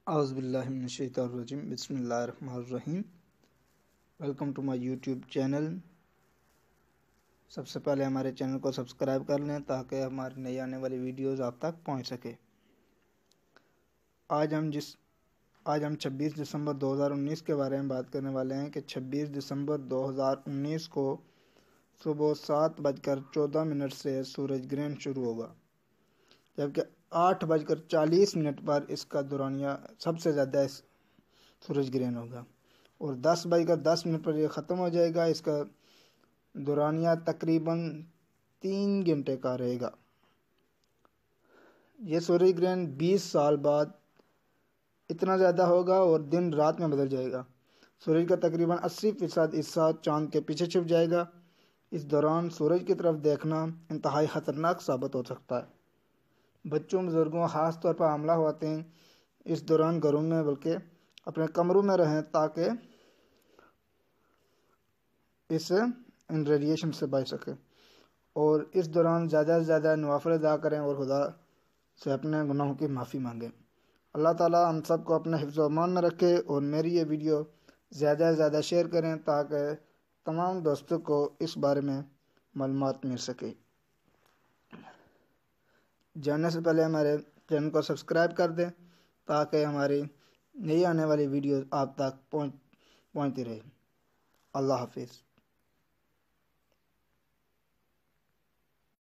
اعوذ باللہ من الشیطان الرجیم، بسم اللہ الرحمن الرحیم۔ Welcome to my YouTube channel. سب سے پہلے ہمارے چینل کو سبسکرائب کر لیں تاکہ ہماری نئی آنے والی ویڈیوز آپ تک پہنچ سکے۔ آج ہم 26 دسمبر 2019 کے بارے میں بات کرنے والے ہیں کہ 26 دسمبر 2019 کو صبح 7:14 سے سورج گرہن شروع ہوگا، جبکہ 8:40 پر اس کا دورانیہ سب سے زیادہ سورج گرہن ہوگا، اور 10:10 پر یہ ختم ہو جائے گا۔ اس کا دورانیہ تقریباً 3 گھنٹے کا رہے گا۔ یہ سورج گرہن 20 سال بعد اتنا زیادہ ہوگا اور دن رات میں بدل جائے گا۔ سورج کا تقریباً 80% حصہ چاند کے پیچھے چھپ جائے گا۔ اس دوران سورج کی طرف دیکھنا انتہائی خطرناک ثابت ہو سکتا ہے۔ بچوں، بزرگوں، خاص طور پر حاملہ خواتین اس دوران گھروں میں بلکہ اپنے کمروں میں رہیں تاکہ ان ریڈیشن سے بچ سکے، اور اس دوران زیادہ سے زیادہ نوافل ادا کریں اور خدا سے اپنے گناہوں کی معافی مانگیں۔ اللہ تعالیٰ ہم سب کو اپنے حفظ و امان میں رکھے، اور میری یہ ویڈیو زیادہ سے زیادہ شیئر کریں تاکہ تمام دوستوں کو اس بارے میں معلومات مل سکے۔ جاننے سے پہلے ہمارے چینل کو سبسکرائب کر دیں تاکہ ہماری نئی آنے والی ویڈیوز آپ تک پہنچتی رہے۔ اللہ حافظ۔